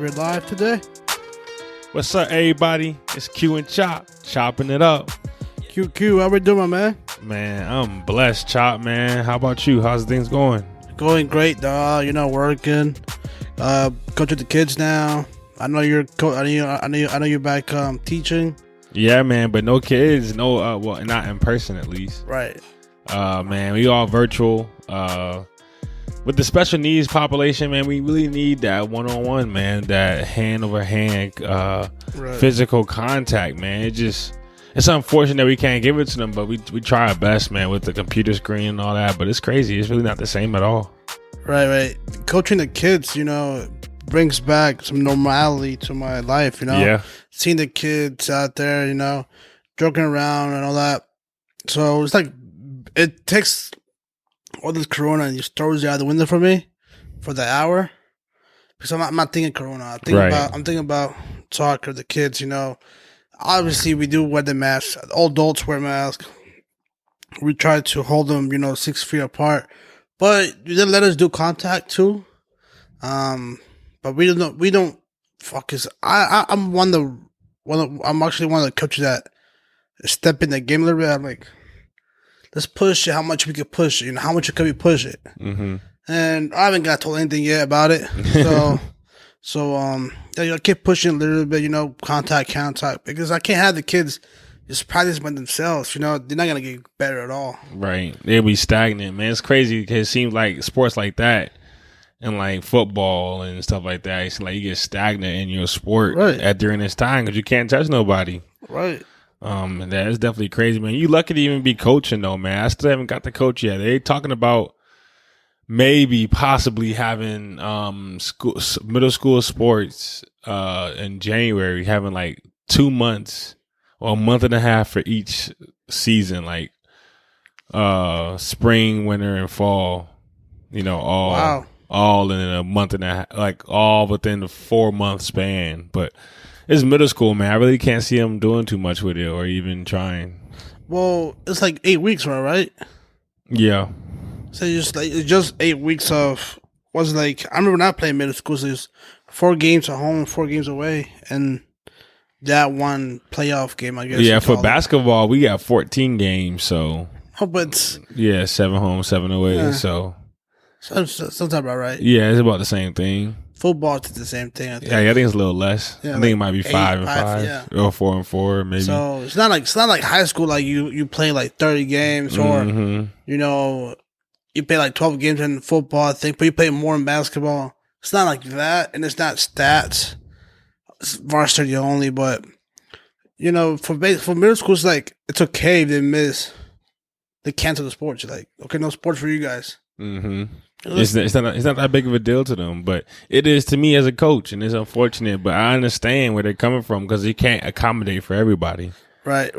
We're live today. What's up, everybody? It's Q and Chop, chopping it up. QQ, how we doing, man? Man, I'm blessed, Chop, man. How about you? How's things going? Going great, dog. Working. Coaching the kids now. I know you're. I know you're back teaching. Yeah, man, but no kids, no. Well, not in person at least. Right. Man, we all virtual. With the special needs population, man, we really need that one-on-one, man. That hand-over-hand, physical contact, man. It's unfortunate we can't give it to them, but we try our best, man, with the computer screen and all that. But it's crazy. It's really not the same at all. Right. Coaching the kids, brings back some normality to my life, Yeah. Seeing the kids out there, joking around and all that. So it's like it takes all this corona and just throws it out the window for me for the hour. Because I'm not thinking corona. I'm thinking about soccer, the kids, Obviously, we do wear the masks. All adults wear masks. We try to hold them, 6 feet apart. But they let us do contact too. But we don't focus. I'm I'm actually one of the coaches that step in the game a little bit. I'm like, let's push it. How much we could push it? How much could we push it? Mm-hmm. And I haven't got told anything yet about it. So I keep pushing a little bit. Contact, because I can't have the kids just practice by themselves. They're not gonna get better at all. Right. They'll be stagnant, man. It's crazy because it seems like sports like that and like football and stuff like that, it's like you get stagnant in your sport during this time because you can't touch nobody. Right. And that is definitely crazy, man. You lucky to even be coaching though, man. I still haven't got to coach yet. They talking about possibly having middle school sports in January, having like 2 months or a month and a half for each season, like spring, winter, and fall. All in a month and a half, like all within the 4-month span. But it's middle school, man. I really can't see them doing too much with it or even trying. Well, it's like 8 weeks, right? Yeah. So it's just 8 weeks of I remember not playing middle school. So it's 4 games at home, 4 games away, and that one playoff game, I guess. Yeah, for basketball, we got 14 games, so. Oh, but 7 home, 7 away, so. Sounds about right. Yeah, it's about the same thing. Football is the same thing, I think. Yeah, I think it's a little less. Yeah, I think it might be 5 and 5, or 4 and 4, maybe. So it's not like high school, like you play like 30 games, or you play like 12 games in football, I think, but you play more in basketball. It's not like that, and it's not stats. It's varsity only, but for middle school, it's like it's okay if they cancel the sports. You're like, okay, no sports for you guys. Mm-hmm. It's not that big of a deal to them, but it is to me as a coach, and it's unfortunate. But I understand where they're coming from because you can't accommodate for everybody. Right.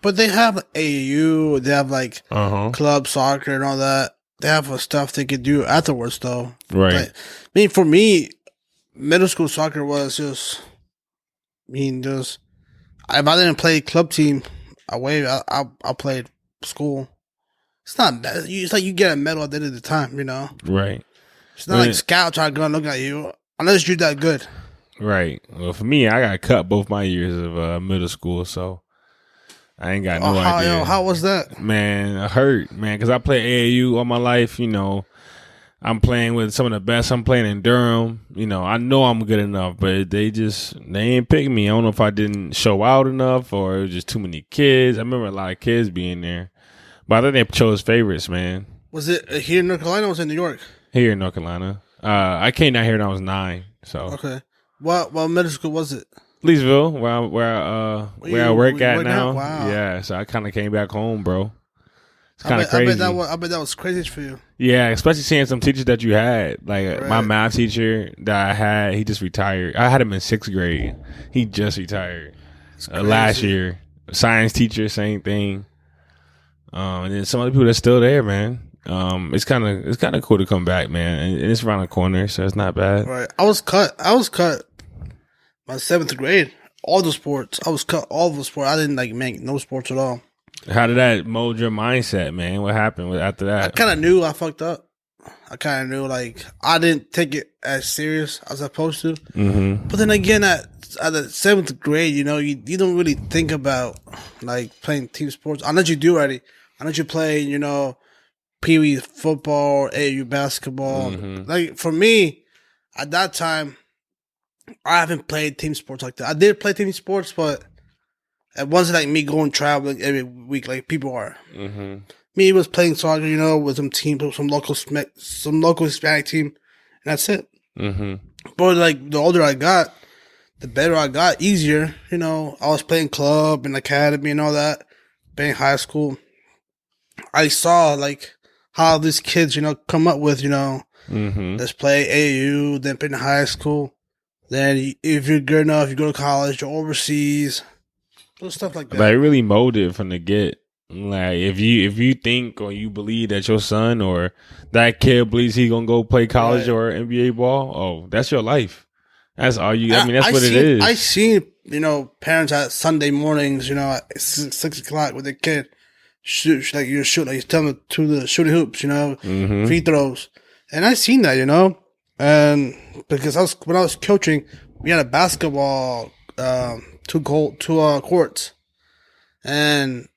But they have AAU, they have club soccer and all that. They have stuff they could do afterwards, though. Right. For me, middle school soccer was just. If I didn't play club team away, I played school. It's not bad. It's like you get a medal at the end of the time, Right. It's not like scouts are going to look at you unless you're that good. Right. Well, for me, I got cut both my years of middle school, so I ain't got no idea. How was that? Man, it hurt, man, because I played AAU all my life. I'm playing with some of the best. I'm playing in Durham. I know I'm good enough, but they ain't picking me. I don't know if I didn't show out enough or it was just too many kids. I remember a lot of kids being there. But I think they chose favorites, man. Was it here in North Carolina or was it in New York? Here in North Carolina. I came down here when I was 9. So okay. What middle school was it? Leesville, where I work at now. Wow. Yeah, so I kind of came back home, bro. It's kind of crazy. I bet that was crazy for you. Yeah, especially seeing some teachers that you had. Like my math teacher that I had, he just retired. I had him in 6th grade. He just retired last year. Science teacher, same thing. And then some other people that's still there, man. It's kind of cool to come back, man, and it's around the corner, so it's not bad. Right, I was cut my 7th grade. All the sports, I was cut all the sports. I didn't make no sports at all. How did that mold your mindset, man? What happened after that? I kind of knew I fucked up. I kind of knew, like, I didn't take it as serious as I supposed to. Mm-hmm. But then again, at the 7th grade, you know, you don't really think about, like, playing team sports. Unless you do already. Unless you play, you know, Pee Wee football, AAU basketball. Mm-hmm. Like, for me, at that time, I haven't played team sports like that. I did play team sports, but it wasn't like me going traveling every week like people are. Mm-hmm. Me was playing soccer, you know, with some team, some local Hispanic team, and that's it. Mm-hmm. But like the older I got, the better I got, easier. You know, I was playing club and academy and all that, playing high school. I saw like how these kids, you know, come up with, you know, let's play AAU, then play in high school. Then if you're good enough, you go to college or overseas, little stuff like that. Like really molded from the get. Like if you think or you believe that your son or that kid believes he gonna go play college or NBA ball, oh, that's your life. That's all you. I mean, that's what it is. I seen, you know, parents at Sunday mornings, you know, at 6 o'clock with their kid shoot like you're shooting, like you tell them to the shooting hoops, you know, free throws, and I seen that, you know, and because when I was coaching, we had a basketball two courts, and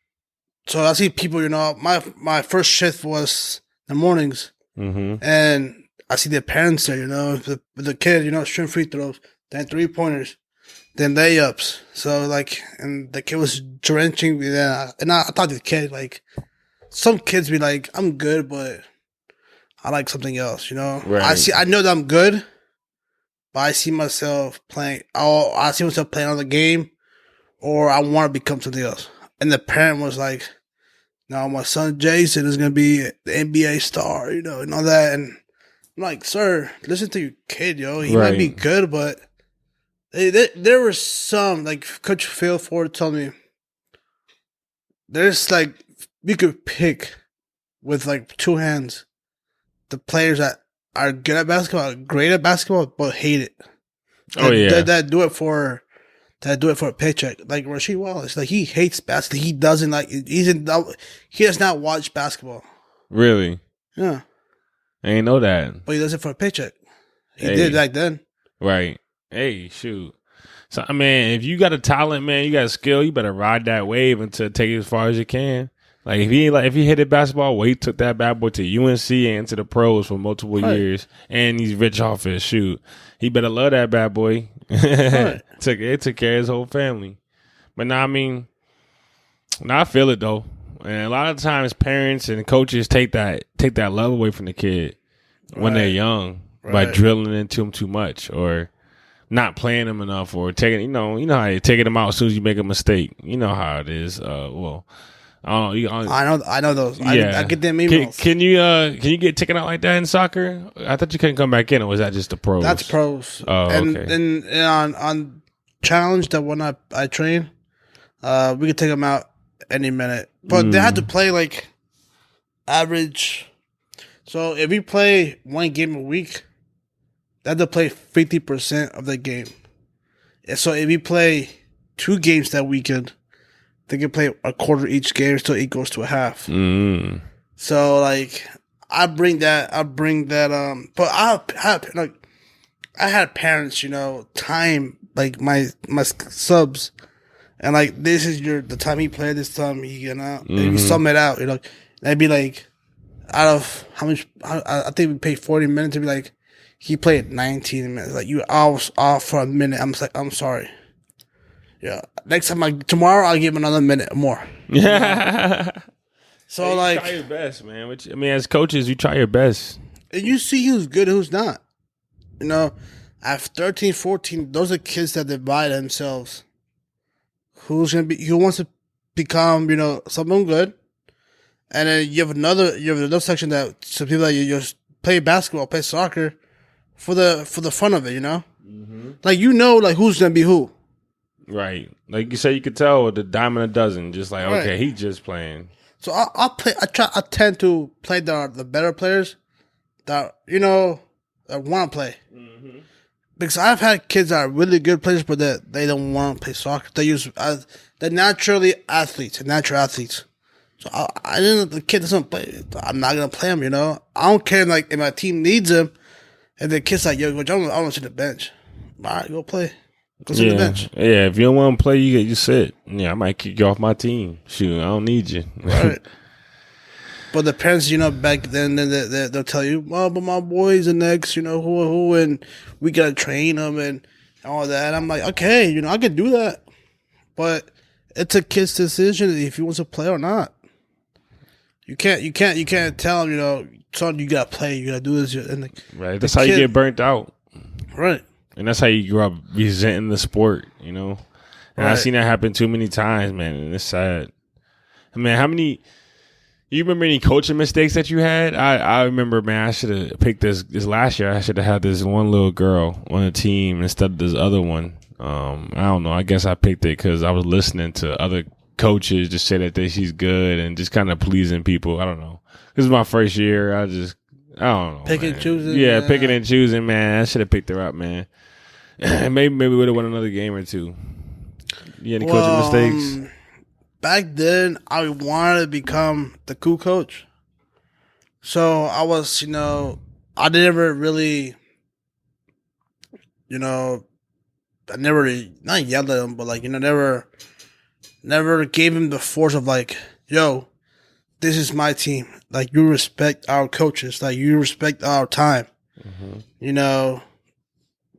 so I see people, you know, my first shift was in the mornings, and I see their parents there, you know, the kid, you know, shooting free throws, then 3-pointers, then layups. So, like, and the kid was drenching me there. And I thought the kid, like, some kids be like, I'm good, but I like something else, you know? Right. I know that I'm good, but I see myself playing, I see myself playing on the game, or I want to become something else. And the parent was like, no, my son Jason is going to be the NBA star, you know, and all that. And I'm like, sir, listen to your kid, yo. He might be good, but there were some, like Coach Phil Ford told me, there's like, you could pick with like 2 hands the players that are good at basketball, great at basketball, but hate it. That do it for a paycheck. Like Rasheed Wallace, like he hates basketball. He doesn't like. He does not watch basketball. Really? Yeah. I ain't know that. But he does it for a paycheck. He did back then. Right. Hey, shoot. So I mean, if you got a talent, man, you got a skill, you better ride that wave until take it as far as you can. Like if he hit it basketball, well, he took that bad boy to UNC and to the pros for multiple years, and he's rich off his shoot. He better love that bad boy. Right. Took care of his whole family. But now, I mean, now I feel it though, and a lot of times parents and coaches take that love away from the kid when they're young by drilling into them too much or not playing them enough or taking, you know how you're taking them out as soon as you make a mistake. You know how it is. Well. I know those. Yeah. I get them emails. Can you get taken out like that in soccer? I thought you couldn't come back in, or was that just the pros? That's pros. Oh, okay. And on challenge, that one I train, we could take them out any minute, but they had to play like average. So if we play 1 game a week, they have to play 50% of the game. And so if we play 2 games that weekend, they can play a quarter each game until it goes to a half. So like I bring that but I had parents, you know, time like my subs, and like this is the time he played, this time he and we sum it out, you know. That'd be like out of how much I think we paid 40 minutes, to be like he played 19 minutes. Like I was off for a minute. I'm just like, I'm sorry. Yeah. Next time, tomorrow I'll give him another minute more. Yeah. So hey, like, try your best, man. I mean, as coaches, you try your best, and you see who's good, who's not. You know, at 13, 14, those are kids that divide themselves. Who wants to become, you know, someone good, and then you have another section that some people that you just play basketball, play soccer for the fun of it. You know, like like who's gonna be who. Right. Like you say, you could tell with the dime a dozen, just like, okay, he's just playing. So I tend to play the better players that, you know, that want to play. Because I've had kids that are really good players, but they don't want to play soccer. They're natural athletes. So I didn't. The kid doesn't play. I'm not gonna play him. I don't care. Like if my team needs him, and the kid's like, "Yo, coach, I want to sit the bench." All right, go play. Go sit the bench. Yeah. If you don't want to play, you sit. Yeah, I might kick you off my team. Shoot, I don't need you. Right. But the parents, back then, they'll tell you, "Well, but my boy's the next, who, and we gotta train him and all that." I'm like, okay, I can do that, but it's a kid's decision if he wants to play or not. You can't tell him, son, you gotta play, you gotta do this, and right. That's how you get burnt out, right? And that's how you grow up resenting the sport, And I've seen that happen too many times, man, and it's sad. Man, how many? You remember any coaching mistakes that you had? I remember, man, I should have picked this last year. I should have had this one little girl on the team instead of this other one. I don't know. I guess I picked it because I was listening to other coaches just say that she's good and just kind of pleasing people. I don't know. This is my first year. I don't know. Picking and choosing. Yeah, picking and choosing, man. I should have picked her up, man. maybe we would have won another game or two. You had any coaching mistakes? Back then, I wanted to become the cool coach. So I was, I never really, I never, not yelled at him, but like, never gave him the force of like, yo, this is my team. Like, you respect our coaches. Like, you respect our time. Mm-hmm.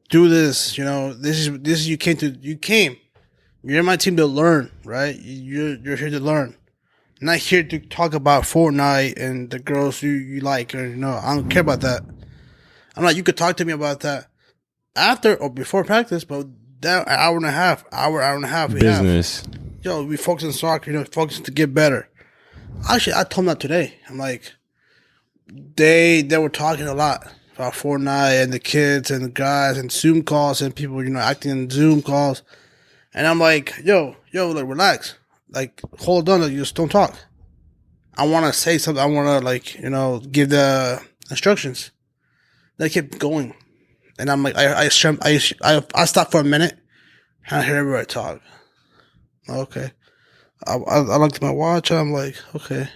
Do this. This is you came. You're in my team to learn, right? You're here to learn. Not here to talk about Fortnite and the girls you like. Or, I don't care about that. I'm like, you could talk to me about that after or before practice, but that hour and a half. Business. We focus on soccer, focus to get better. Actually, I told them that today. I'm like, they were talking a lot about Fortnite and the kids and the guys and Zoom calls and people, acting in Zoom calls. And I'm like, yo, like, relax. Like, hold on, like, just don't talk. I want to say something. I want to, like, give the instructions. They kept going. And I'm like, I stopped for a minute and I heard everybody talk. Okay. I looked at my watch. I'm like, okay.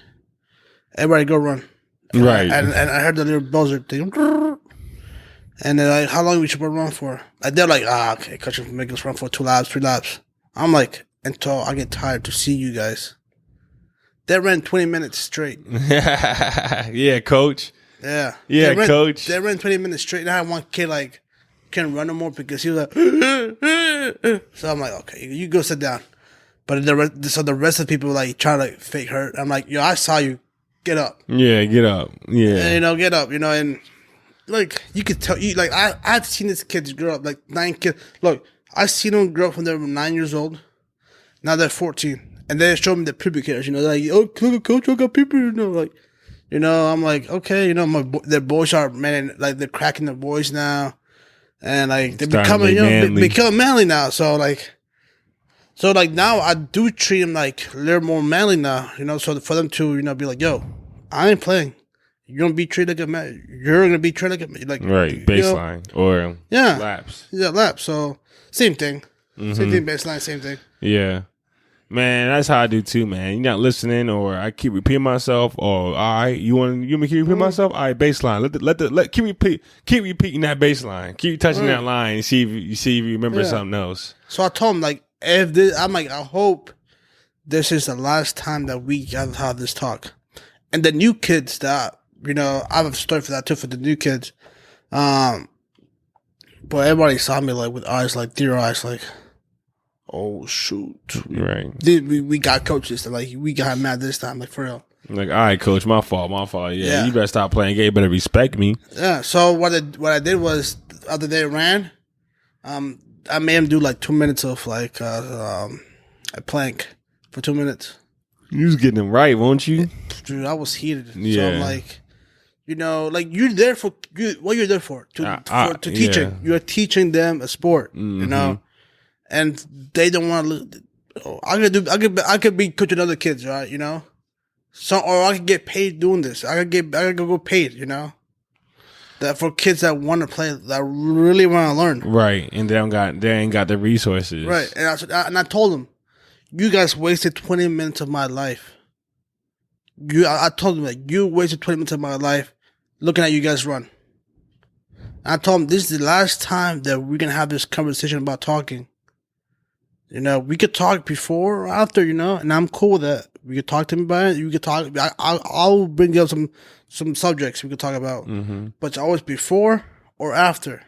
Everybody go run. Right. And I heard the little buzzer thing. And they're like, how long we should run for? And they're like, okay, coach, make us run for 2 laps, 3 laps. I'm like, until I get tired to see you guys. They ran 20 minutes straight. Yeah, coach. Yeah. Coach. They ran 20 minutes straight. And I had one kid, like, couldn't run no more because he was like, so I'm like, okay, you go sit down. But the rest of the people, like, trying to fake hurt. I'm like, yo, I saw you. Get up. Yeah, get up. Yeah. And, get up, and, like, you could tell, I've seen these kids grow up, like, 9 kids. Look, I've seen them grow up when they were 9 years old. Now they're 14. And they show me the pubic hairs, they're like, oh, coach, I got pubic, like, I'm like, okay, their boys are, man, like, they're cracking their boys now. And, like, they're becoming manly now. So, like, now I do treat them like they're more manly now, so for them to, be like, yo, I ain't playing. You're going to be treated like a man. You're going to be treated like a, like, right, baseline or laps. Yeah, laps. So, same thing. Mm-hmm. Same thing, baseline, same thing. Yeah. Man, that's how I do too, man. You're not listening, or I keep repeating myself, or all right, you want me to keep repeating myself? All right, baseline. Keep repeating that baseline. Keep touching that line and see if you remember something else. So I told him, like, I'm like, I hope this is the last time that we gotta have this talk. And the new kids that, I have a story for that too, for the new kids. But everybody saw me, like, with eyes, like, deer eyes, like, oh, shoot. Right. We got coaches that, like, we got mad this time, like, for real. Like, all right, coach, my fault. Yeah, you better stop playing game. You better respect me. Yeah, so what I did was, the other day I ran, I made him do, like, 2 minutes of, like, a plank for 2 minutes. You was getting him right, won't you? Dude, I was heated. Yeah. So I'm like, like, you're there for, what you're there for? To teaching. You're teaching them a sport, mm-hmm. And they don't want to. I could be coaching other kids, right? So, or I could get could doing this. I could go paid, That for kids that want to play, that really want to learn, right? And they ain't got the resources, right? And I told them, you guys wasted 20 minutes of my life. I told him, like, you wasted 20 minutes of my life looking at you guys run. And I told him, this is the last time that we're going to have this conversation about talking. You know, we could talk before or after, you know, and I'm cool with that. We could talk to me about it. You could talk. I'll bring up some subjects we could talk about. Mm-hmm. But it's always before or after.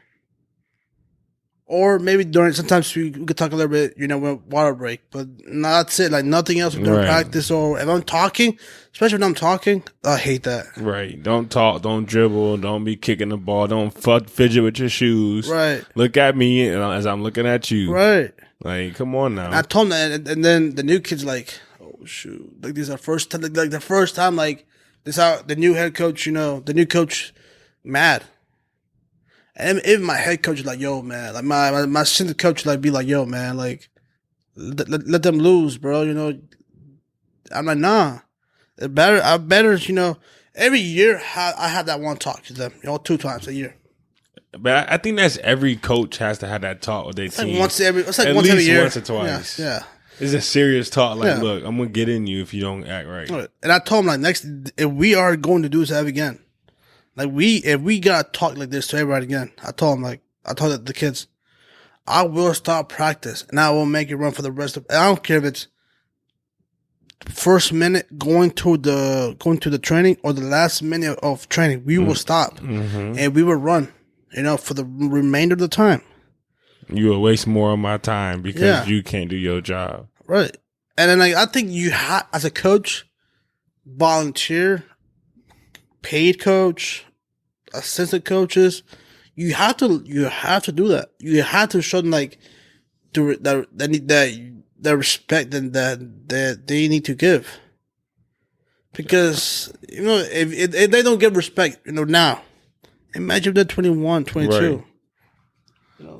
Or maybe sometimes we could talk a little bit, you know, when water break. But that's it. Like, nothing else during practice. Or if I'm talking, especially when I'm talking, I hate that. Right. Don't talk. Don't dribble. Don't be kicking the ball. Don't fidget with your shoes. Right. Look at me as I'm looking at you. Right. Like, come on now. And I told him that, and then the new kid's like, oh, shoot. Like, this is our first time. Like, the first time, like, this how the new head coach, you know, the new coach, mad. And even my head coach is like, yo, man. Like, my assistant coach like be like, yo, man, like, let them lose, bro. You know, I'm like, nah. I better, you know, every year I have that one talk to them, you know, 2 times a year. But I think that's every coach has to have that talk with their team. Like once every year. Once or twice. Yeah. It's a serious talk. Like, look, I'm going to get in you if you don't act right. And I told him, like, if we are going to do this again, like, if we got to talk like this to everybody again, I told the kids, I will stop practice and I will make it run for the rest of. I don't care if it's first minute going to the training or the last minute of training. We will stop and we will run, you know, for the remainder of the time. You will waste more of my time because you can't do your job. Right. And then, like, I think you have, as a coach, volunteer, paid coach, assistant coaches, you have to do that. You have to show them, like, the respect that they need to give. Because, you know, if they don't give respect, you know, now, imagine if they're 21, 22. Right.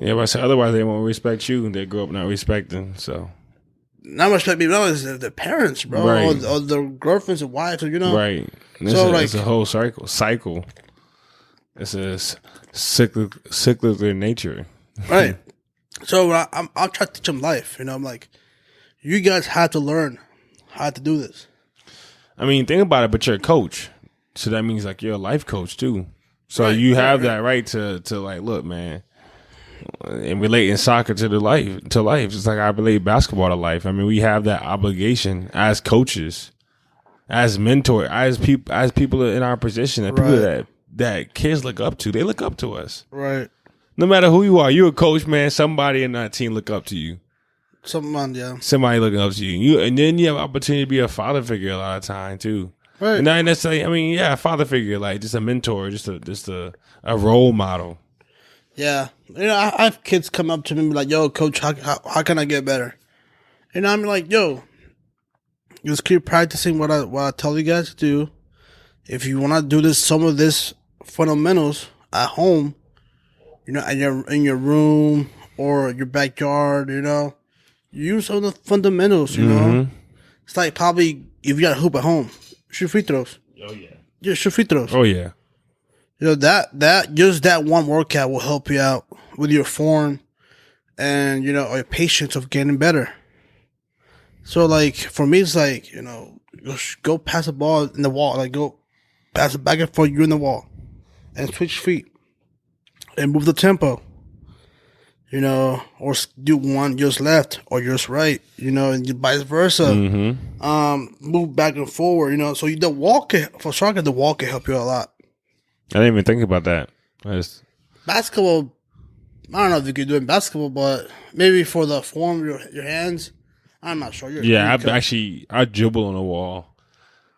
Yeah, but otherwise they won't respect you. They grow up not respecting, so. Not respect me, no, it's the parents, bro. Right. Or the girlfriends and wives, you know. Right. It's a whole cycle. It's a cyclical nature. Right. So I'll try to teach them life. You know, I'm like, you guys have to learn how to do this. I mean, think about it, but you're a coach. So that means, like, you're a life coach, too. So you have that right to like, look, man, and relating soccer to life. It's like I relate basketball to life. I mean, we have that obligation as coaches, as mentors, as people in our position, that people that kids look up to. They look up to us. Right. No matter who you are, you're a coach, man. Somebody in that team look up to you. Somebody looking up to you. And then you have opportunity to be a father figure a lot of time too. Right. And not necessarily, I mean, a father figure, like just a mentor, just a role model. Yeah. You know, I have kids come up to me and be like, yo, coach, how can I get better? And I'm like, yo, just keep practicing what I tell you guys to do. If you want to do some of this fundamentals at home, you know, in your room or your backyard, you know, use some of the fundamentals, you know. It's like probably if you got a hoop at home, shoot free throws. Oh, yeah. Yeah, shoot free throws. Oh, yeah. You know, that one workout will help you out with your form and, you know, or your patience of getting better. So, like, for me, it's like, you know, go pass the ball in the wall. Like, go pass it back and forth, you're in the wall. And switch feet. And move the tempo. You know, or do one just left or just right, you know, and vice versa. Move back and forward, you know. So the walk for soccer, the walk can help you a lot. I didn't even think about that. Basketball, I don't know if you could do it in basketball, but maybe for the form of your hands, I'm not sure. I dribble on the wall,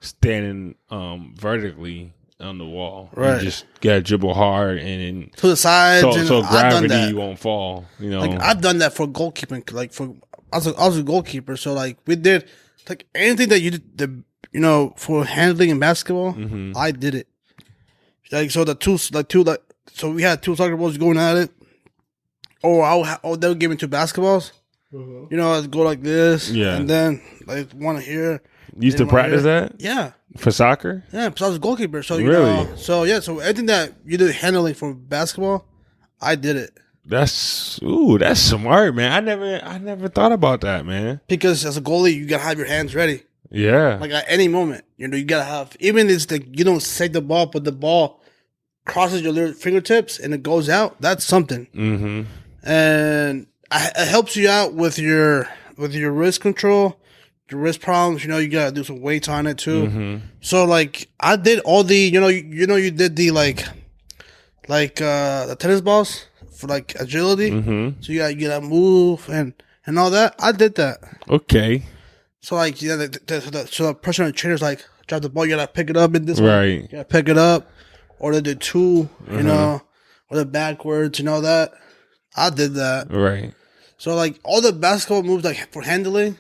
standing vertically on the wall. Right. You just gotta dribble hard and to the sides, so gravity won't fall. You know, like I've done that for goalkeeping. Like I was a goalkeeper, so like we did like anything that you did, you know, for handling in basketball, I did it. Like so so we had 2 soccer balls going at it, or they'll give me 2 basketballs. You know, I'd go like this, and then like one here. You used to practice that? Yeah. For soccer? Yeah, because I was a goalkeeper. So, really? So anything that you did handling for basketball, I did it. That's smart, man. I never thought about that, man. Because as a goalie, you got to have your hands ready. Yeah. Like at any moment, you gotta have, even if it's like you don't save the ball, but the ball crosses your little fingertips and it goes out. That's something. Mm-hmm. And it helps you out with your wrist control, your wrist problems. You gotta do some weights on it too. Mm-hmm. So like I did all the, you did the like the tennis balls for like agility. Mm-hmm. So you gotta move and all that. I did that. Okay. So like so the personal trainer's like, drop the ball, you gotta pick it up in this way. Right. You gotta pick it up, or they did two, or the backwards, that. I did that. Right. So like all the basketball moves like for handling,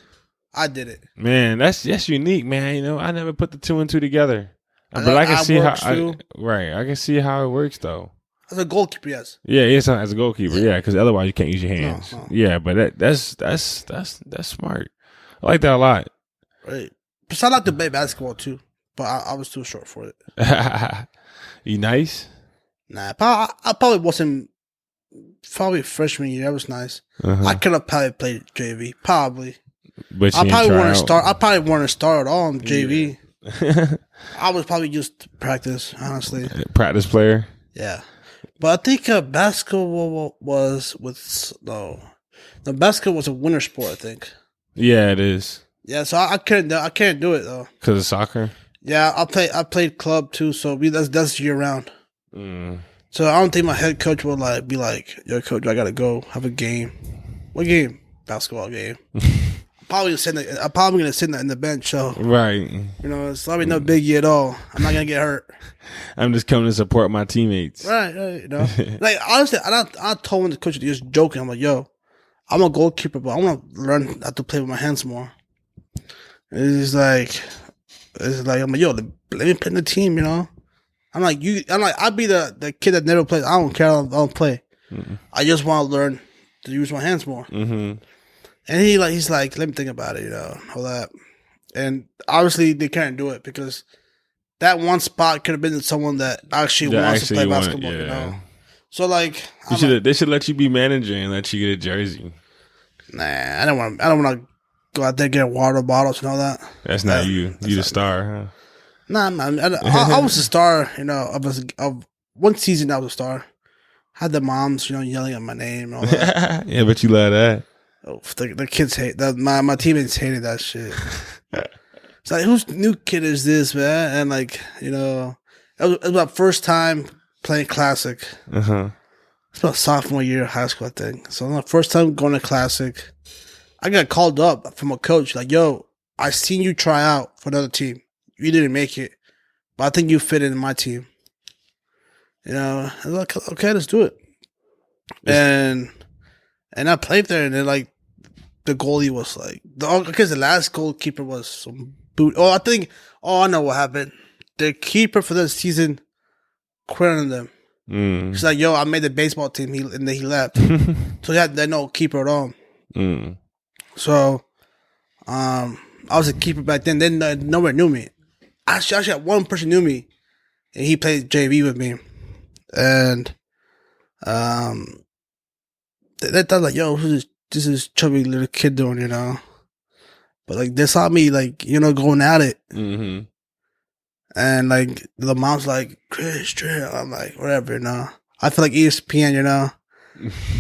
I did it. Man, that's unique, man. I never put the 2 and 2 together. But I can see how I can see how it works though. As a goalkeeper, yes. Yeah, it's as a goalkeeper, yeah, because otherwise you can't use your hands. No. Yeah, but that's smart. I like that a lot. Right. Because I like to play basketball too, but I was too short for it. You nice? Nah, I probably wasn't. Probably freshman year, that was nice. I could have probably played JV, probably. But I probably want to start. I probably want to start at all in JV. Yeah. I was probably just practice, honestly. Practice player. Yeah, but I think basketball was the basketball was a winter sport. I think. Yeah, it is. Yeah, so I can't do it though. Because of soccer. Yeah, I played club too, so that's year round. So I don't think my head coach will be like, "Yo, coach, I gotta go have a game." What game? Basketball game. I'm probably gonna sit in the bench. So right. It's probably no biggie at all. I'm not gonna get hurt. I'm just coming to support my teammates. Right. Like honestly, I told the coach, he was joking. I'm like, "Yo, I'm a goalkeeper, but I want to learn how to play with my hands more." It's like, I'm like, "Yo, let me play in the team," I'm like, I'll be the kid that never plays. I don't care. I don't play. I just want to learn to use my hands more. And he's like, let me think about it, all that. And obviously they can't do it because that one spot could have been someone that actually wants to play basketball. So like, they should let you be manager and let you get a jersey. Nah, I don't want to go out there and get water bottles and all that. That's not you. You the star, huh? Nah, man. I was a star, of one season I was a star. Had the moms, yelling at my name and all that. Yeah, but you love that. Oh, the kids hate that. My teammates hated that shit. It's like, whose new kid is this, man? And like, it was my first time playing Classic. It's my sophomore year of high school, I think. So my first time going to Classic, I got called up from a coach like, "Yo, I seen you try out for another team. You didn't make it, but I think you fit in my team." I was like, "Okay, let's do it." And I played there, and then like the goalie was like, because the last goalkeeper was some boot. I know what happened. The keeper for the season quit on them. He's like, "Yo, I made the baseball team," and then he left. So they had no keeper at all. So, I was a keeper back then. Then nobody knew me. Actually, had one person knew me, and he played JV with me. And they thought like, "Yo, who's this is chubby little kid doing?" But like they saw me like going at it, and like the mom's like, "Christian," I'm like, whatever, I feel like ESPN,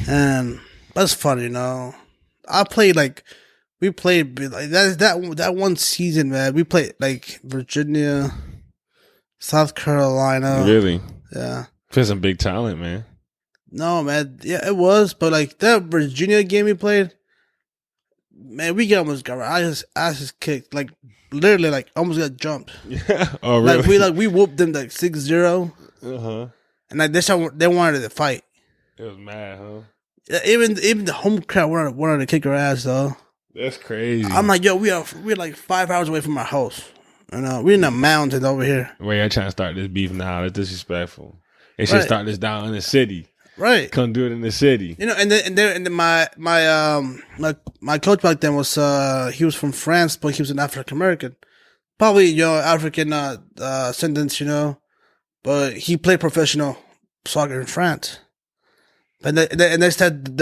and that's fun, I played like. We played like that one season, man. We played like Virginia, South Carolina. Really? Yeah. There's some big talent, man. No, man. Yeah, it was, but like that Virginia game we played, man, we almost got. I just kicked, like literally, like almost got jumped. Yeah. Oh, really? Like we whooped them like 6-0. And like they wanted to fight. It was mad, huh? Yeah, even the home crowd wanted to kick our ass though. That's crazy. I'm like, "Yo, we're like 5 hours away from our house. We're in the mountains over here." Wait, I'm trying to start this beef now. That's disrespectful. They should start this down in the city. Right. Come do it in the city. And then my coach back then was he was from France, but he was an African American, probably African ascendants, but he played professional soccer in France. And they started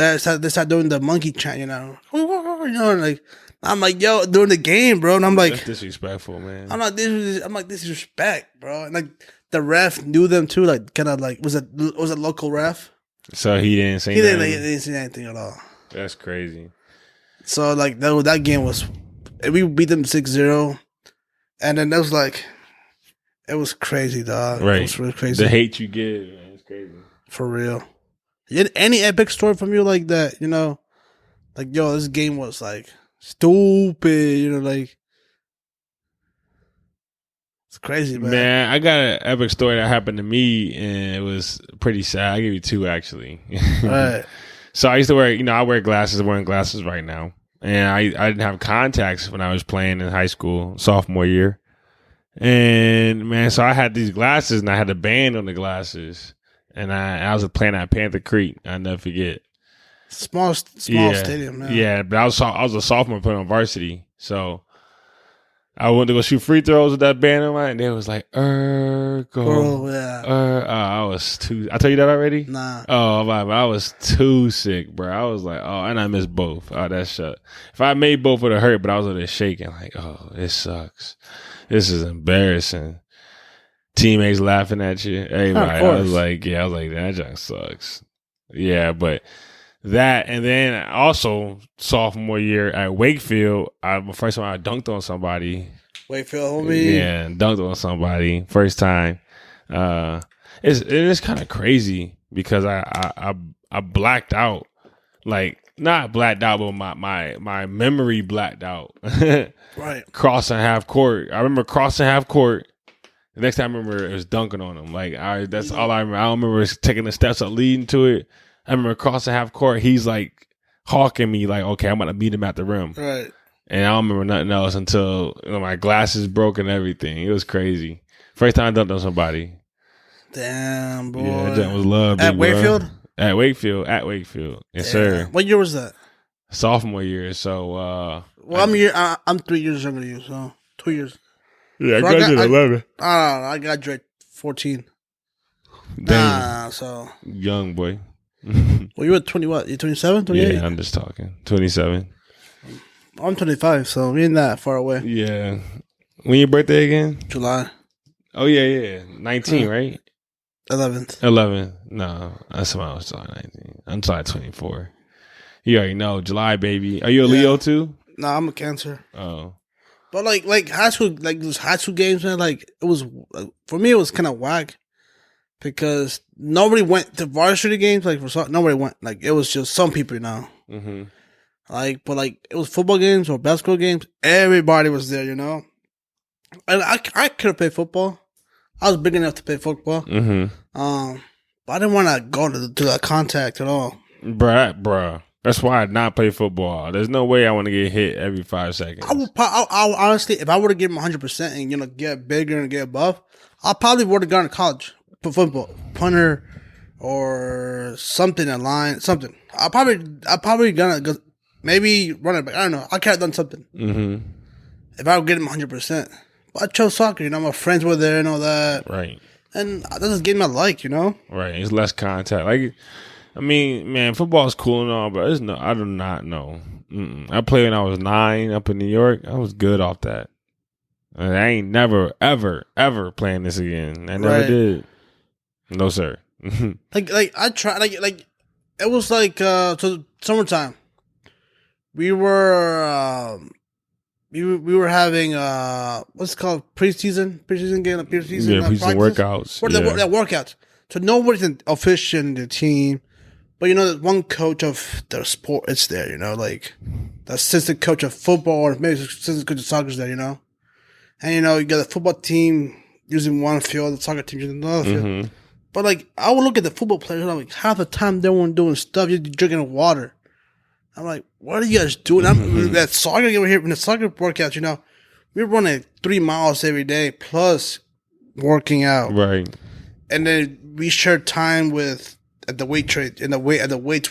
doing the monkey chant, like I'm like, yo, during the game, bro. And I'm like, that's disrespectful, man. I'm like, this is respect, bro. And like the ref knew them too, like kind of like was a local ref. So he didn't say he nothing. He didn't say anything at all. That's crazy. So like that game was, we beat them 6-0, and then it was like, it was crazy, dog. Right, it was really crazy. The hate you give, man, it's crazy for real. Any epic story from you like that? You know, like yo, this game was like stupid. You know, like it's crazy, man. Man, I got an epic story that happened to me, and it was pretty sad. I'll give you two, actually. All right. So I used to wear, I wear glasses. I'm wearing glasses right now. And I didn't have contacts when I was playing in high school, sophomore year. And, man, so I had these glasses, and I had a band on the glasses. And I was playing at Panther Creek. I'll never forget. Small stadium, man. Yeah, but I was a sophomore playing on varsity. So I went to go shoot free throws with that band on mine, and they was like, go. Bro, yeah. I was too. I tell you that already? Nah. Oh, I was too sick, bro. I was like, and I missed both. Oh, that shut. If I made both, it would have hurt, but I was over there shaking, like, oh, it sucks. This is embarrassing. Teammates laughing at you. Everybody. I was like, that junk sucks. Yeah, but that, and then also sophomore year at Wakefield, the first time I dunked on somebody. Wakefield, homie. Yeah, dunked on somebody first time. It's kind of crazy because I blacked out, like not blacked out, but my memory blacked out. Right, crossing half court. I remember crossing half court. The next time I remember it was dunking on him. Like that's all I remember. I don't remember taking the steps up leading to it. I remember crossing half court. He's like hawking me, like, okay, I'm gonna beat him at the rim. Right. And I don't remember nothing else until my glasses broke and everything. It was crazy. First time I dunked on somebody. Damn, boy. Yeah, that was love. At Wakefield? At Wakefield. Yes, sir. What year was that? Sophomore year. So, I'm 3 years younger than you, so 2 years. Yeah, I graduated 11. I graduated 14. Damn. So. Young boy. Well, you were 20 what? You 27, 28? Yeah, I'm just talking. 27. I'm 25, so we ain't that far away. Yeah. When your birthday again? July. Oh, yeah. 19, right? 11th. 11. No, that's when I was talking 19. I'm sorry, 24. You already know. July, baby. Are you a Leo too? No, I'm a Cancer. Oh. But like high school, like those high school games, man, like it was, for me, it was kind of whack. Because nobody went to varsity games. Like nobody went. Like it was just some people, Mm-hmm. Like, but like it was football games or basketball games. Everybody was there, And I could have played football. I was big enough to play football. Mm-hmm. But I didn't want to go to that contact at all. Bruh. That's why I not play football. There's no way I want to get hit every 5 seconds. I would honestly, if I were to give him 100% and get bigger and get buff, I probably would have gone to college. Football, punter, or something in line, something. I probably gonna go, maybe running back. I don't know. I could have done something. Mm-hmm. If I would get him 100%. But I chose soccer. My friends were there and all that. Right. And that's a game I like. Right. It's less contact. Like, I mean, man, football is cool and all, but I do not know. I played when I was 9 up in New York. I was good off that. And I ain't never, ever, ever playing this again. I never did. No, sir. like I tried. Like it was like so summertime. We were having what's it called preseason game, preseason. Yeah, preseason workouts. That workouts. So nobody's an official in the team, but there's one coach of the sport. It's there, like the assistant coach of football or maybe assistant coach of soccer is there, And you got the football team using one field, the soccer team using another field. But like I would look at the football players, I'm like half the time they weren't doing stuff, you're drinking water. I'm like, what are you guys doing? That soccer over here in the soccer workouts, we're running 3 miles every day plus working out. Right. And then we share time at the weights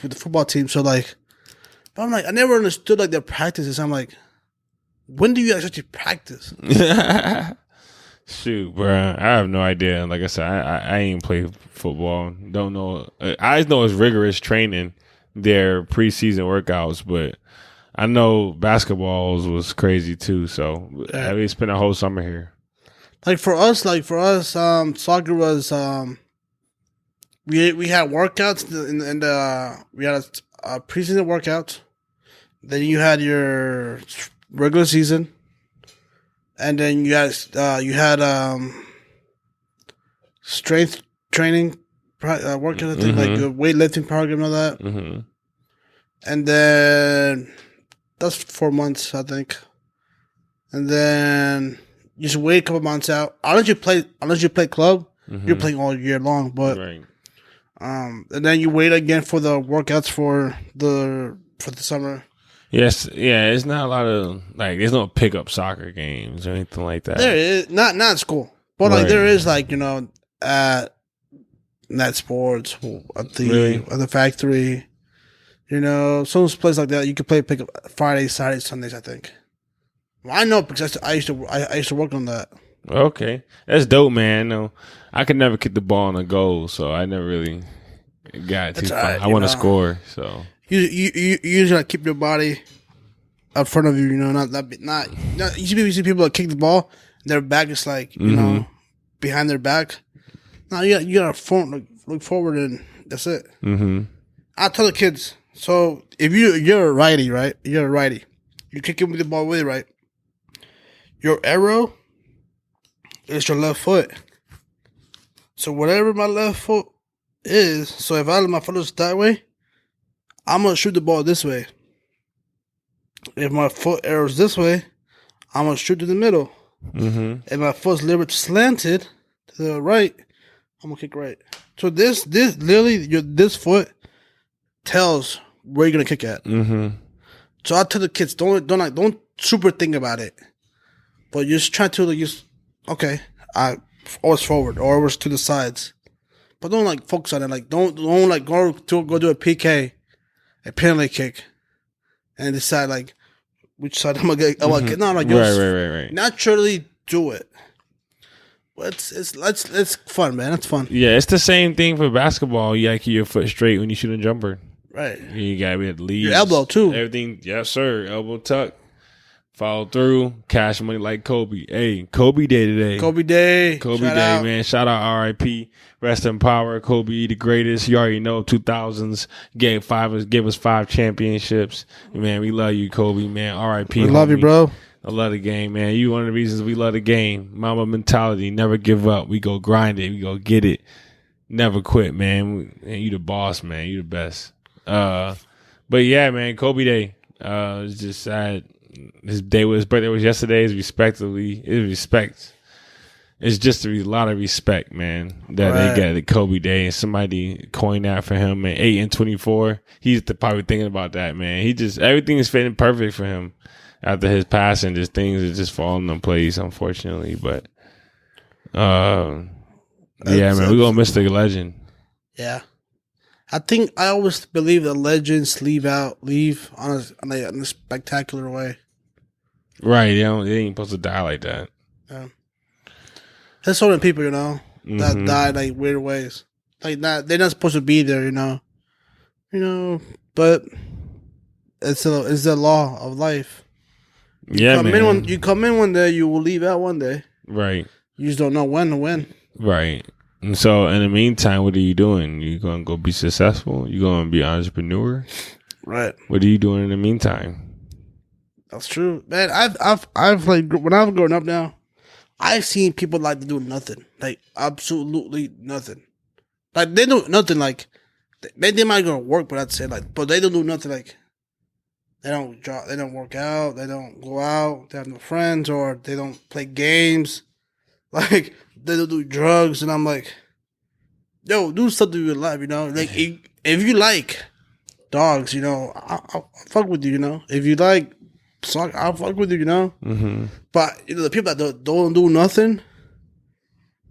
with the football team. So like, but I'm like, I never understood like their practices. I'm like, when do you actually practice? Shoot, bro, I have no idea. Like I said, I ain't play football. Don't know. I just know it's rigorous training, their preseason workouts, but I know basketballs was crazy too. So we spent a whole summer here. Like for us, soccer was we had workouts in the we had a preseason workout. Then you had your regular season, and then you had strength training workout, I think, like a weightlifting program and all that. Mm-hmm. And then that's 4 months, I think. And then you just wait a couple months out. Unless you play club, you're playing all year long. But right. And then you wait again for the workouts for the summer. Yes, yeah. It's not a lot of there's no pickup soccer games or anything like that. There is not in school, but like there is at Net Sports at the factory. Some place like that you could play pickup Fridays, Saturdays, Sundays. I think. Well, I know because I used to work on that. Okay, that's dope, man. No, I could never kick the ball on a goal, so I never really got too far. I want to score, so you usually keep your body up front of you. Not. You see people that kick the ball, their back is behind their back. No, you gotta look forward, and that's it. Mm-hmm. I tell the kids. So if you're a righty, right? You're a righty. You kick it with the ball with it, right? Your arrow is your left foot. So whatever my left foot is, so if my foot is that way, I'm gonna shoot the ball this way. If my foot arrows this way, I'm gonna shoot to the middle. Mm-hmm. If my foot's a little bit slanted to the right, I'm gonna kick right. So this literally this foot tells where you're gonna kick at. Mm-hmm. So I tell the kids don't super think about it, but just try to okay, I always forward or always to the sides, but don't focus on it. Don't go do a PK, a penalty kick, and decide which side I'm gonna get. No, right. Naturally do it. But it's fun, man. It's fun. Yeah, it's the same thing for basketball. You gotta keep your foot straight when you shoot a jumper. Right. You gotta be at least your elbow too. Everything, yes, sir. Elbow tuck, follow through, cash money like Kobe. Hey, Kobe Day today. Kobe Day, man. Shout out R.I.P. Rest in power, Kobe, the greatest. You already know. 2000s gave us 5 championships. Man, we love you, Kobe. Man, R.I.P. We love you, bro. I love the game, man. You one of the reasons we love the game. Mama mentality, never give up. We go grind it. We go get it. Never quit, man. You the boss, man. You the best. But yeah, man, Kobe Day. It's just sad. His birthday was yesterday. It's respect. It's just a lot of respect, man, that they get at Kobe Day, and somebody coined that for him. Man, 8 and 24. He's probably thinking about that, man. Everything is fitting perfect for him after his passing. Just things are just falling in place, unfortunately. But yeah, man, we're gonna miss the legend. Yeah. I always believe that legends leave on a spectacular way. Right, they ain't supposed to die like that. Yeah. There's so many people, that die weird ways. They're not supposed to be there, but it's the law of life. You come in one day, you will leave out one day. Right. You just don't know when to win. Right. And so, in the meantime, what are you doing? You gonna go be successful? You gonna be an entrepreneur? Right. What are you doing in the meantime? That's true, man. I've when I was growing up now, I've seen people to do nothing, absolutely nothing. They do nothing. They might go to work, but I'd say but they don't do nothing. They don't they don't work out, they don't go out, they have no friends, or they don't play games. They don't do drugs, and I'm like, yo, do something with your life, if you like dogs, I'll fuck with you, if you like soccer, I'll fuck with you, Mm-hmm. But the people that don't do nothing,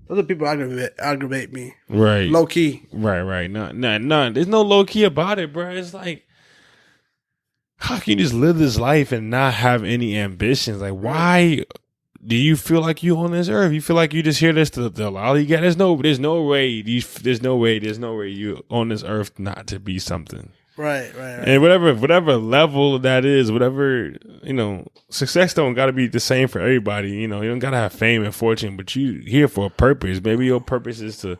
those are people aggravate me, right? Low key, right. No. There's no low key about it, bro. It's how can you just live this life and not have any ambitions? Why do you feel like you on this earth? You feel like you just hear this to allow you get. There's no way you on this earth not to be something. Right. And whatever level that is, whatever, success don't got to be the same for everybody. You don't got to have fame and fortune, but you here for a purpose. Maybe your purpose is to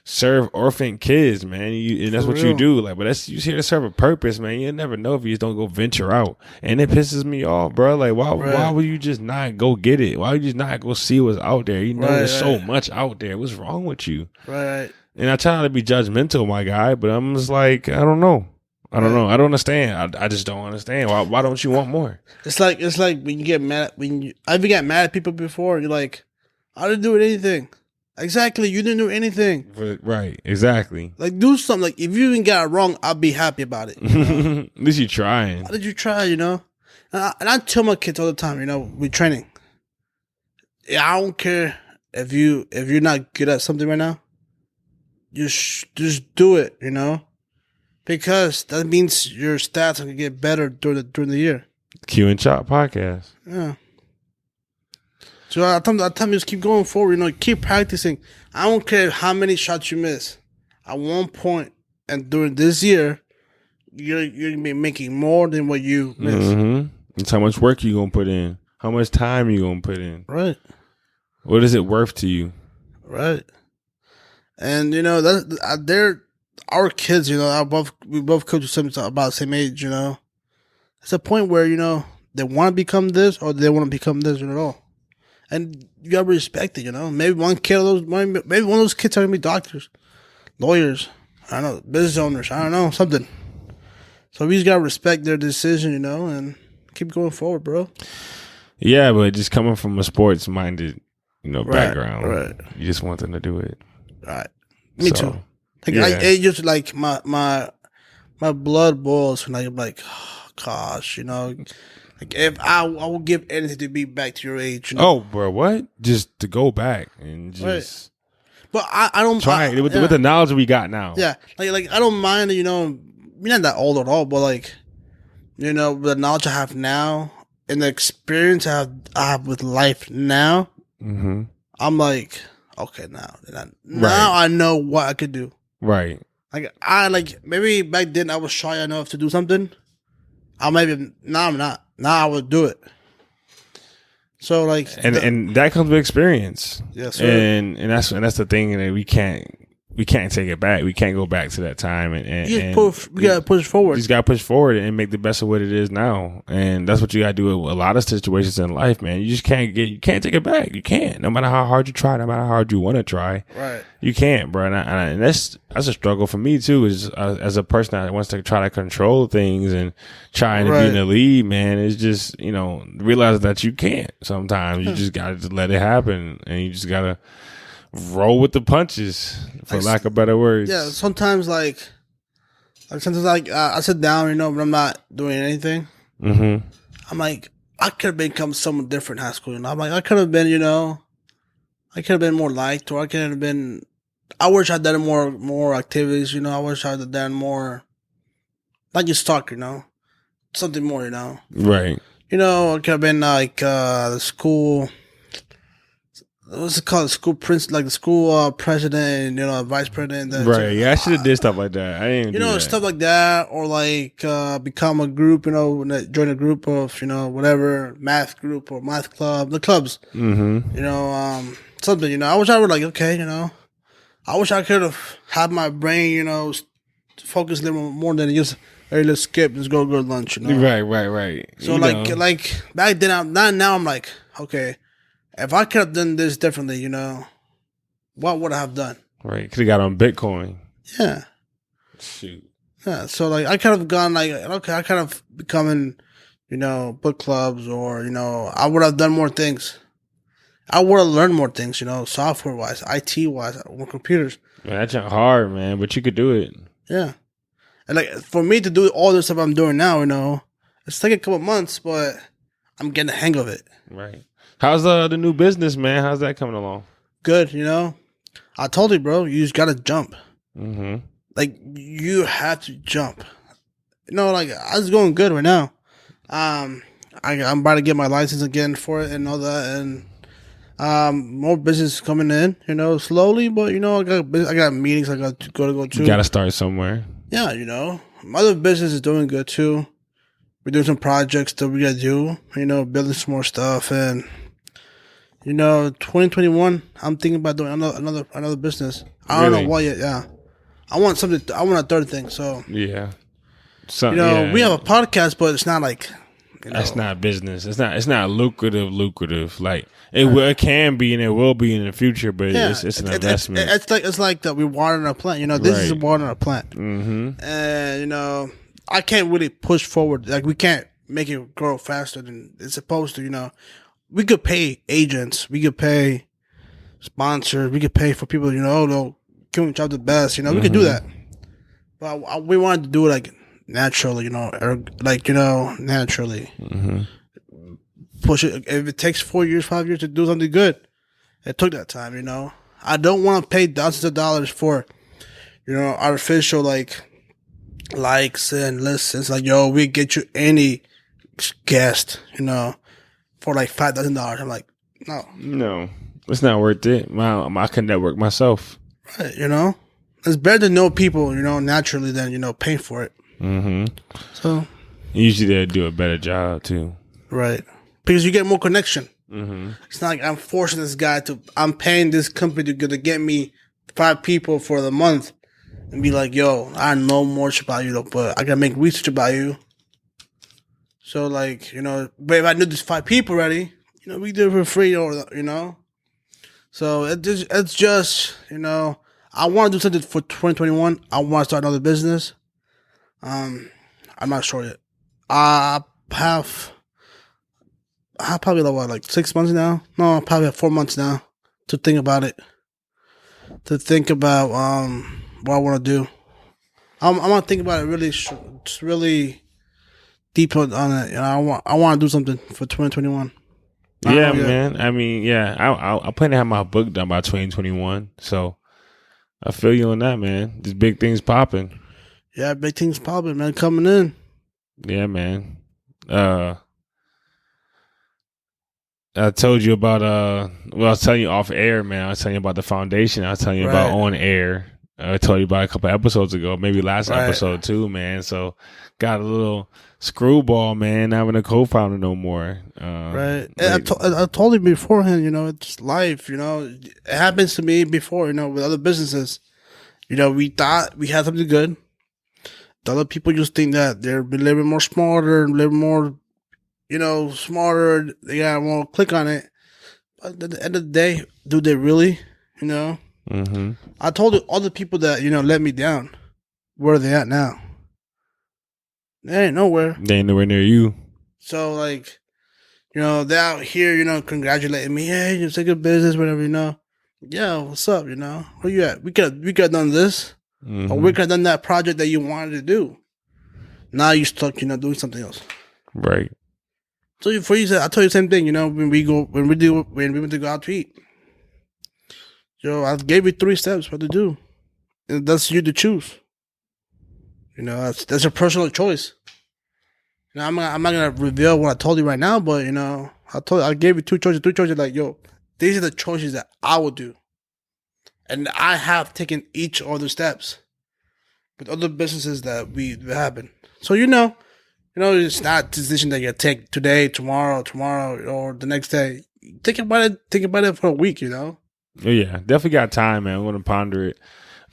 serve orphan kids, man. And that's what you do. Like, but you here to serve a purpose, man. You never know if you just don't go venture out. And it pisses me off, bro. Like, why would you just not go get it? Why would you just not go see what's out there? There's so much out there. What's wrong with you? Right. And I try not to be judgmental, my guy, but I'm just like, I don't know. I don't know. I don't understand. I just don't understand. Why don't you want more? It's like when you get mad. I've got mad at people before. You're like, I didn't do anything. Exactly, you didn't do anything. Right, exactly. Like, do something. Like, if you even got it wrong, I'll be happy about it. At least you trying. How did you try? And I tell my kids all the time. We're training. I don't care if you're not good at something right now. Just do it. Because that means your stats are gonna get better during the year. Q and Chop podcast. Yeah. So I tell them just keep going forward. Keep practicing. I don't care how many shots you miss. At one point, and during this year, you're gonna be making more than what you miss. Mm-hmm. It's how much work you gonna put in. How much time you gonna put in. Right. What is it worth to you? Right. And they're our kids. We both coach something about the same age. It's a point where they want to become this or they want to become this at all. And you gotta respect it, Maybe one of those kids are gonna be doctors, lawyers, I don't know, business owners, I don't know, something. So we just gotta respect their decision, and keep going forward, bro. Yeah, but just coming from a sports minded, background, right? You just want them to do it, right? Me too. Like yeah. it just like my blood boils when I'm like, oh, gosh, Like if I will give anything to be back to your age. Oh, bro, what? Just to go back and just. Right. But I don't try it with the knowledge we got now. Yeah, like I don't mind. We're not that old at all, but like, the knowledge I have now and the experience I have with life now. Mm-hmm. I'm like, okay, now I know what I could do. Right. Like maybe back then I was shy enough to do something. Now I'm not. Now I would do it. So like, and that comes with experience. Yes, sir. And that's the thing that we can't take it back. We can't go back to that time. We gotta push forward. You just gotta push forward and make the best of what it is now. And that's what you gotta do with a lot of situations in life, man. You just can't take it back. You can't. No matter how hard you try, no matter how hard you want to try, right? You can't, bro. And that's a struggle for me too. Is as a person that wants to try to control things and trying to be in the lead, man. It's just realize that you can't. Sometimes you just gotta just let it happen, and you just gotta roll with the punches, for lack of better words. Yeah, sometimes I sit down, but I'm not doing anything. Mm-hmm. I'm like, I could have become someone different in high school. I'm like, I could have been, I could have been more liked, or I could have been. I wish I'd done more activities. I wish I'd done more, not just talk. Something more. Right. I could have been like the school. What's it called? The school the school president, vice president. Right. Yeah, I should have did stuff like that. I didn't. Do stuff like that, or like become a group. Join a group of whatever math group or math club, the clubs. Mm-hmm. Something. I wish I were like okay. I wish I could have had my brain, focus a little more than just hey, let's skip, let's go to lunch. Right. So like back then, now I'm like okay. If I could have done this differently, what would I have done? Right. Could have got on Bitcoin. Yeah. Shoot. Yeah. So I could have gone I could have become in, book clubs or, I would have done more things. I would have learned more things, software wise, IT wise, more computers. Man, that's not hard, man, but you could do it. Yeah. And for me to do all the stuff I'm doing now, it's taking a couple months, but I'm getting the hang of it. Right. How's the new business, man? How's that coming along? Good, I told you, bro, you just gotta jump. Mm-hmm. Like, you have to jump. I was going good right now. I'm about to get my license again for it and all that, and more business coming in, slowly, but I got meetings I got to go to. You gotta start somewhere. Yeah, my other business is doing good too. We're doing some projects that we gotta do. Building some more stuff, and 2021. I'm thinking about doing another business. I don't know Really? what yet. Yeah, I want something. I want a third thing. So Yeah. So we yeah, have a podcast, but it's not like that's not business. It's not lucrative. Like it can be and it will be in the future, but yeah, it's an investment. it's like that. We watering a plant. This is Right. watering a plant, and I can't really push forward. Like we can't make it grow faster than it's supposed to. We could pay agents, we could pay sponsors, we could pay for people. They'll give each other the best. We could do that, but we wanted to do it like naturally. Naturally push it. If it takes 4 years, 5 years to do something good, it took that time. I don't want to pay thousands of dollars for artificial likes and listens. Like, yo, we get you any guest, for like $5,000. I'm like, No, it's not worth it. I can network myself. right, it's better to know people, naturally than paying for it. So Usually they do a better job too. right, because you get more connection. It's not like I'm forcing this guy I'm paying this company to get me 5 people for the month and be like, yo, I know more about you, but I gotta make research about you. So like, but if I knew there's 5 people already, we do it for free, or So it's just I want to do something for 2021. I want to start another business. I'm not sure yet. I have probably like 6 months now. No, probably have 4 months now to think about it. To think about what I want to do. I'm gonna think about it really, really deep on it. I want to do something for 2021. Yeah, man. I mean, yeah, I plan to have my book done by 2021. So I feel you on that, man. There's big things popping. Yeah, big things popping, man, coming in. Yeah, man. I told you about I was telling you off air, man. I was telling you about the foundation. I was telling you about on air. I told you about a couple episodes ago, maybe last episode too, man. So got a little screwball, man. Not having a co-founder no more. Right. I told you beforehand, it's life, It happens to me before, with other businesses. We thought we had something good. The other people just think that they're a little bit more smarter, a little more, smarter. They got more click on it. But at the end of the day, do they really, I told you all the people that, let me down. Where are they at now? They ain't nowhere. They ain't nowhere near you. So, like, they're out here, congratulating me. Hey, it's a good business, whatever, Yeah, what's up, Where you at? We could have done this. Or we could have done that project that you wanted to do. Now you're stuck, doing something else. Right. So before you said, I told you the same thing, when we went to go out to eat. I gave you 3 steps what to do. And that's you to choose. That's a personal choice. I'm not gonna reveal what I told you right now, but I gave you 2 choices. 3 choices, like, yo, these are the choices that I would do, and I have taken each of the steps with other businesses that we happen. So it's not a decision that you take today, tomorrow, or the next day. Think about it for a week. Yeah, definitely got time, man. I'm gonna ponder it.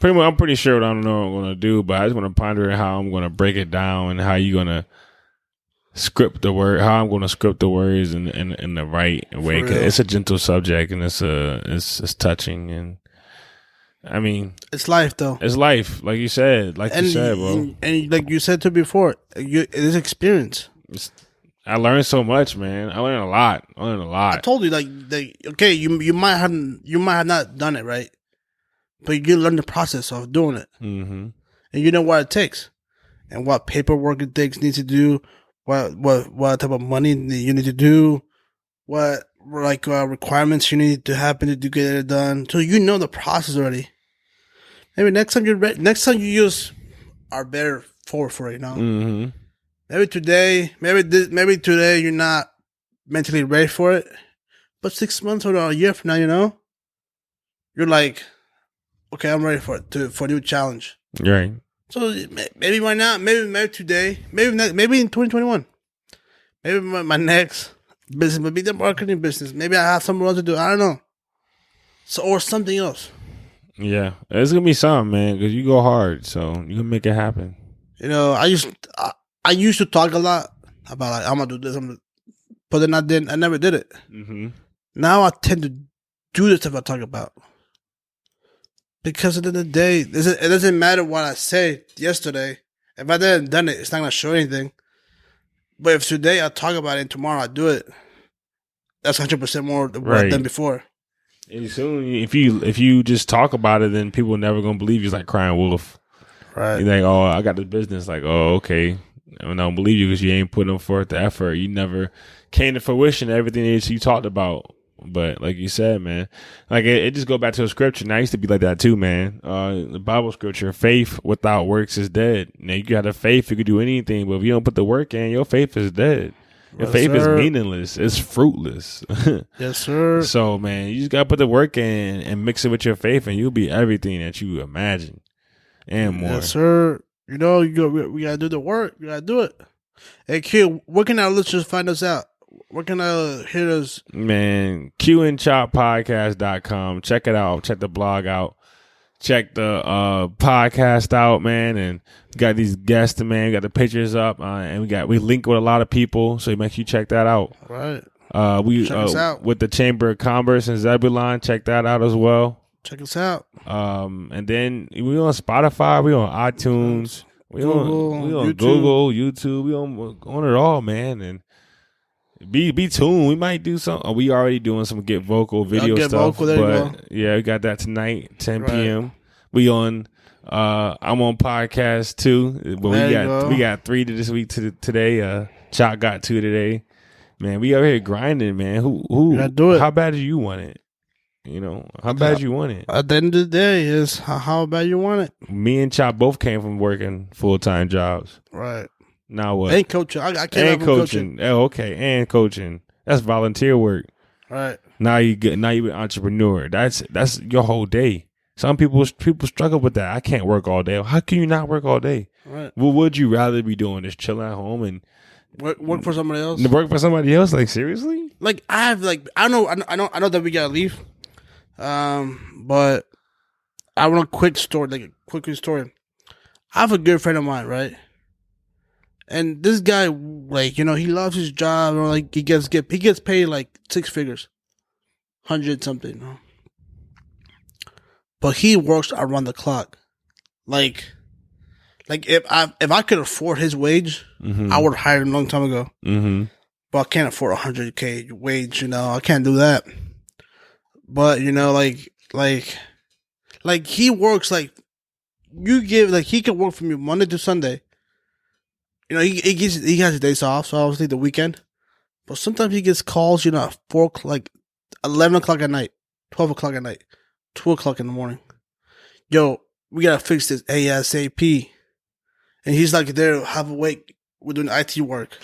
I'm pretty sure what I don't know what I'm gonna do, but I just want to ponder how I'm gonna break it down and how you're gonna script the word, how I'm gonna script the words in the right way. 'Cause it's a gentle subject and it's touching, and I mean, it's life though. It's life, like you said, bro. And like you said to before, it is experience. I learned so much, man. I learned a lot. I told you, like okay, you might have not done it right, but you learn the process of doing it, and you know what it takes, and what paperwork it takes needs to do, what type of money you need to do, what requirements you need to happen to get it done. So you know the process already. Maybe next time you just are better for it. Maybe today you're not mentally ready for it, but 6 months or a year from now, you're like, okay, I'm ready for it, for a new challenge. Right. So maybe why not? Maybe today. Maybe in 2021. Maybe my next business would be the marketing business. Maybe I have something else to do. I don't know. So or something else. Yeah, it's gonna be something, man. Because you go hard, so you can make it happen. You know, I used to talk a lot about like I'm gonna do this, but then I never did it. Mm-hmm. Now I tend to do the stuff I talk about because at the end of the day, it doesn't matter what I say yesterday. If I didn't done it, it's not gonna show anything. But if today I talk about it and tomorrow I do it, that's 100% more than what I've done before. And soon, if you just talk about it, then people are never gonna believe you. It's like crying wolf. Right. You're like, oh, I got this business. Like, oh, okay. I don't believe you because you ain't putting forth the effort. You never came to fruition everything that you talked about. But like you said, man, like it just go back to a scripture. And I used to be like that too, man. The Bible scripture, faith without works is dead. Now you got a faith, you could do anything, but if you don't put the work in, your faith is dead. Your faith is meaningless. It's fruitless. Yes, sir. So, man, you just got to put the work in and mix it with your faith, and you'll be everything that you imagine and more. Yes, sir. You know, we got to do the work. We got to do it. Hey, Q, where can our listeners find us out? Where can I hear us? Man, qandchoppodcast.com. Check it out. Check the blog out. Check the podcast out, man, and we got these guests, man. We got the pictures up, and we link with a lot of people, so make sure you check that out. Right. We check us out with the Chamber of Commerce and Zebulon. Check that out as well. Check us out. And then we on Spotify. We on iTunes. We on YouTube. Google, YouTube. We on it all, man. And be tuned. We might do some. We already doing some Get Vocal video stuff. Vocal, but yeah, we got that tonight, 10 p.m. We on. I'm on podcast too, but we got 3 this week today. Chop got 2 today. Man, we over here grinding, man. Who do it? How bad do you want it? You know, how bad you want it? At the end of the day, is how bad you want it. Me and Chop both came from working full-time jobs. Right. Now what? And coaching. I can't and coaching. Oh, okay. And coaching. That's volunteer work. Right. Now you an entrepreneur. That's your whole day. Some people struggle with that. I can't work all day. How can you not work all day? Right. What would you rather be doing? Just chilling at home and work for somebody else? Work for somebody else? Like, seriously? Like, I know that we gotta leave. But I want a quick story. I have a good friend of mine, right? And this guy, like, you know, he loves his job, or like he gets paid like 6 figures, 100 something. You know? But he works around the clock. Like if I could afford his wage, I would hire him a long time ago. Mm-hmm. But I can't afford $100K wage. You know, I can't do that. But you know, like he works like he can work from you Monday to Sunday. You know, he has his days off, so obviously the weekend. But sometimes he gets calls, you know, at 11 o'clock at night, 12 o'clock at night, 2 o'clock in the morning. Yo, we gotta fix this ASAP. And he's like, there, have a wake. We're doing IT work.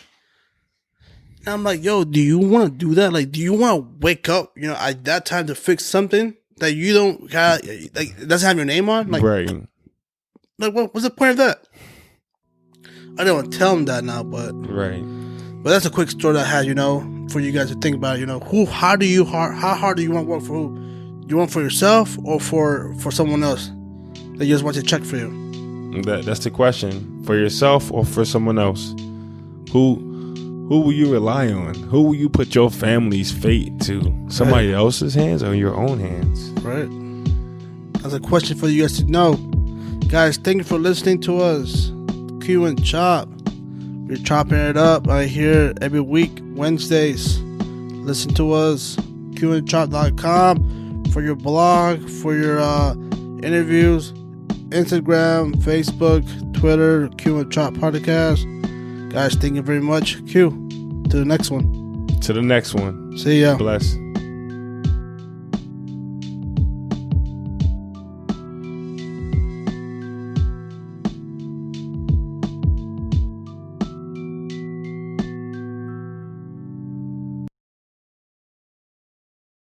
And I'm like, yo, do you want to do that? Like, do you want to wake up, you know, at that time to fix something that you don't got, like, doesn't have your name on? Like, right. Like, what's the point of that? I don't want to tell him that now, but right. But that's a quick story that I had, you know, for you guys to think about. You know, how hard do you want to work for who? Do you want for yourself or for someone else that you just want to check for you? That's the question. For yourself or for someone else? Who will you rely on? Who will you put your family's fate to? Somebody else's hands or your own hands? Right. That's a question for you guys to know. Guys, thank you for listening to us. Q and Chop. We're chopping it up right here every week, Wednesdays. Listen to us, qandchop.com, for your blog, for your interviews, Instagram, Facebook, Twitter, Q and Chop Podcast. Guys, thank you very much. Q, to the next one. To the next one. See ya. Bless.